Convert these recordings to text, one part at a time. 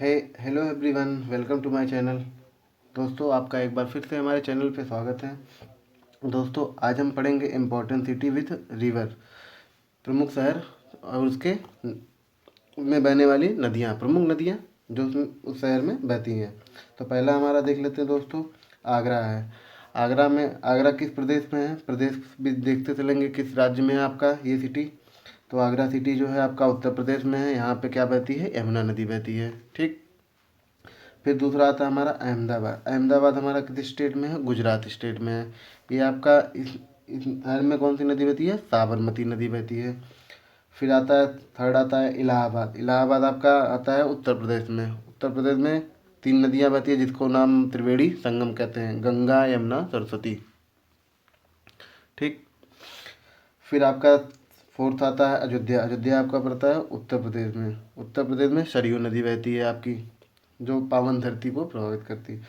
Hey hello everyone, welcome to my channel. दोस्तों, आपका एक बार फिर से हमारे चैनल पे स्वागत है। दोस्तों, आज हम पढ़ेंगे इम्पोर्टेंट सिटी विथ रिवर, प्रमुख शहर और उसके में बहने वाली नदियाँ, प्रमुख नदियाँ जो उस शहर में बहती हैं। तो पहला हमारा देख लेते हैं दोस्तों, आगरा है। आगरा किस प्रदेश में है, प्रदेश भी देखते चलेंगे किस राज्य में है आपका ये सिटी। तो आगरा सिटी जो है आपका उत्तर प्रदेश में है। यहाँ पे क्या बहती है, यमुना नदी बहती है। ठीक। फिर दूसरा आता है हमारा अहमदाबाद। अहमदाबाद हमारा किस स्टेट में है, गुजरात स्टेट में है। ये आपका इस शहर में कौन सी नदी बहती है, साबरमती नदी बहती है। फिर आता है, थर्ड आता है इलाहाबाद। इलाहाबाद आपका आता है उत्तर प्रदेश में। उत्तर प्रदेश में तीन नदियाँ बहती है जिसको नाम त्रिवेणी संगम कहते हैं, गंगा यमुना सरस्वती। ठीक। फिर आपका फोर्थ आता है अयोध्या। अयोध्या आपका पड़ता है उत्तर प्रदेश में। उत्तर प्रदेश में सरयू नदी बहती है आपकी, जो पावन धरती को प्रभावित करती है।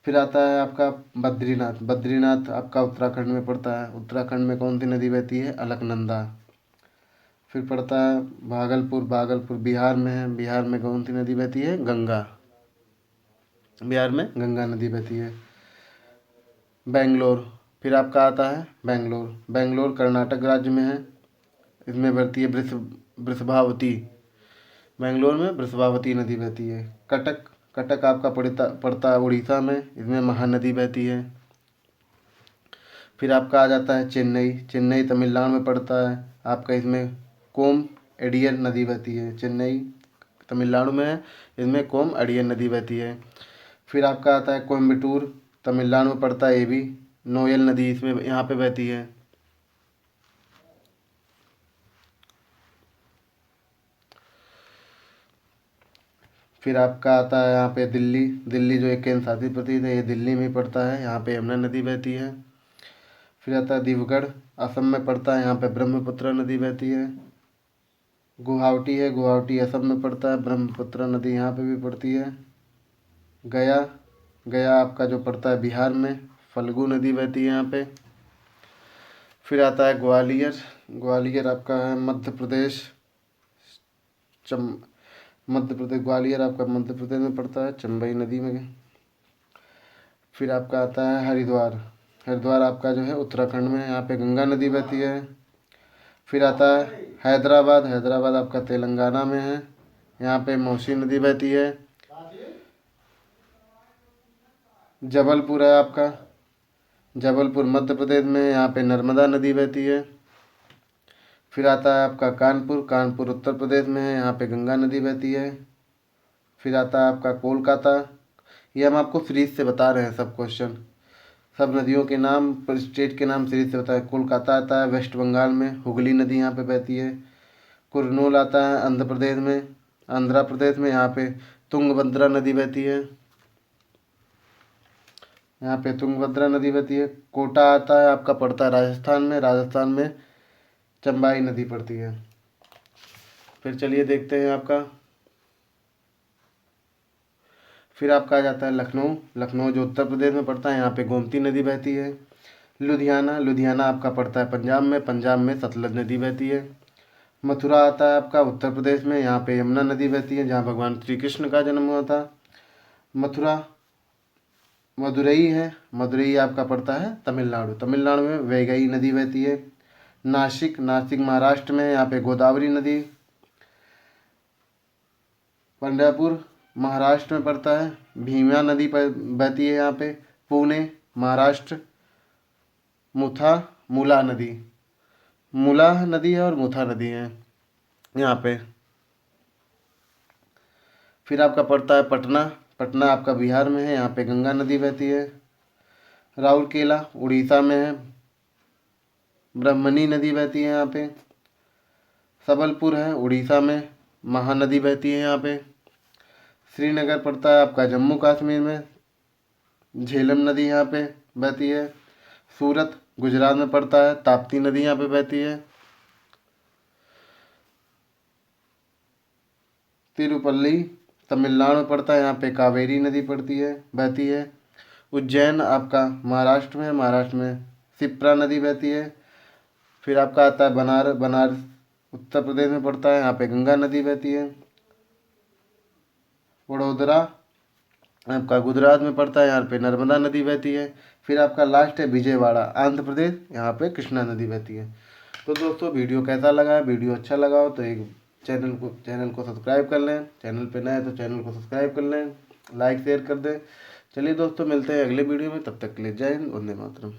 फिर आता है आपका बद्रीनाथ। बद्रीनाथ आपका उत्तराखंड में पड़ता है। उत्तराखंड में कौन सी नदी बहती है, अलकनंदा। फिर पड़ता है भागलपुर। भागलपुर बिहार में है। बिहार में कौन सी नदी बहती है, गंगा। बिहार में गंगा नदी बहती है। बेंगलोर। फिर आपका आता है बेंगलोर। बेंगलोर कर्नाटक राज्य में है। इसमें बहती है वृषभावती। बेंगलोर में वृषभावती नदी बहती है। कटक। कटक आपका पड़ता है उड़ीसा में। इसमें महानदी बहती है। फिर आपका आ जाता है चेन्नई। चेन्नई तमिलनाडु में पड़ता है आपका। इसमें कोम एडियन नदी बहती है। चेन्नई तमिलनाडु में है। इसमें कोम एडियन नदी बहती है। फिर आपका आता है कोयम्बटूर। तमिलनाडु में पड़ता है ये भी। नोयल नदी इसमें यहाँ पे बहती है। फिर आपका आता है यहाँ पे दिल्ली। दिल्ली जो एक केंद्र शासित प्रदेश है, ये दिल्ली में पड़ता है। यहाँ पे यमुना नदी बहती है। फिर आता है दिवगढ़, असम में पड़ता है। यहाँ पे ब्रह्मपुत्र नदी बहती है। गुवाहाटी है, गुवाहाटी असम में पड़ता है। ब्रह्मपुत्र नदी यहाँ पे भी पड़ती है। गया। गया आपका जो पड़ता है बिहार में। फल्गु नदी बहती है यहाँ पे। फिर आता है ग्वालियर। ग्वालियर आपका है मध्य प्रदेश। चम मध्य प्रदेश, ग्वालियर आपका मध्य प्रदेश में पड़ता है, चंबई नदी में। फिर आपका आता है हरिद्वार। हरिद्वार आपका जो है उत्तराखंड में, यहाँ पे गंगा नदी बहती है। फिर आता है हैदराबाद। हैदराबाद आपका तेलंगाना में है। यहाँ पे मौसी नदी बहती है। जबलपुर है आपका। जबलपुर मध्य प्रदेश में, यहाँ पे नर्मदा नदी बहती है। फिर आता है आपका कानपुर। कानपुर उत्तर प्रदेश में है। यहाँ पे गंगा नदी बहती है। फिर आता है आपका कोलकाता। ये हम आपको सीरीज से बता रहे हैं सब क्वेश्चन, सब नदियों के नाम पर स्टेट के नाम सीरीज से बताया। कोलकाता आता है वेस्ट बंगाल में, हुगली नदी यहाँ पे बहती है। कुरनूल आता है आंध्र प्रदेश में। आंध्र प्रदेश में यहाँ पे तुंगभद्रा नदी बहती है। यहाँ पे तुंगभद्रा नदी बहती है। कोटा आता है आपका, पड़ता है राजस्थान में। राजस्थान में चंबाई नदी पड़ती है। फिर चलिए देखते हैं आपका। फिर आपका आ जाता है लखनऊ। लखनऊ जो उत्तर प्रदेश में पड़ता है, यहाँ पे गोमती नदी बहती है। लुधियाना। लुधियाना आपका पड़ता है पंजाब में। पंजाब में सतलज नदी बहती है। मथुरा आता है आपका उत्तर प्रदेश में। यहाँ पे यमुना नदी बहती है, जहाँ भगवान श्री कृष्ण का जन्म हुआ था। मथुरा। मदुरई है। मदुरई आपका पड़ता है तमिलनाडु। तमिलनाडु में वैगई नदी बहती है। नासिक। नासिक महाराष्ट्र में, यहाँ पे गोदावरी नदी। पंढरपुर महाराष्ट्र में पड़ता है। भीमा नदी पर बहती है यहाँ पे। पुणे महाराष्ट्र। मुथा मूला नदी। मूला नदी है और मुथा नदी है यहाँ पे। फिर आपका पड़ता है पटना। पटना आपका बिहार में है। यहाँ पे गंगा नदी बहती है। राउरकेला उड़ीसा में है। ब्रह्मणी नदी बहती है यहाँ पे। सबलपुर है उड़ीसा में, महानदी बहती है यहाँ पे। श्रीनगर पड़ता है आपका जम्मू कश्मीर में। झेलम नदी यहाँ पे बहती है। सूरत गुजरात में पड़ता है। ताप्ती नदी यहाँ पे बहती है। तिरुपल्ली तमिलनाडु में पड़ता है। यहाँ पे कावेरी नदी पड़ती है, बहती है। उज्जैन आपका महाराष्ट्र में। महाराष्ट्र में शिप्रा नदी बहती है। फिर आपका आता है बनारस। बनारस उत्तर प्रदेश में पड़ता है। यहाँ पे गंगा नदी बहती है। वडोदरा आपका गुजरात में पड़ता है, यहाँ पे नर्मदा नदी बहती है। फिर आपका लास्ट है विजयवाड़ा आंध्र प्रदेश, यहाँ पे कृष्णा नदी बहती है। तो दोस्तों वीडियो कैसा लगा, वीडियो अच्छा लगा हो तो एक चैनल को सब्सक्राइब कर लें, चैनल पे नए तो चैनल को सब्सक्राइब कर लें, लाइक शेयर कर दें। चलिए दोस्तों मिलते हैं अगले वीडियो में, तब तक के लिए जय हिंद, वंदे मातरम।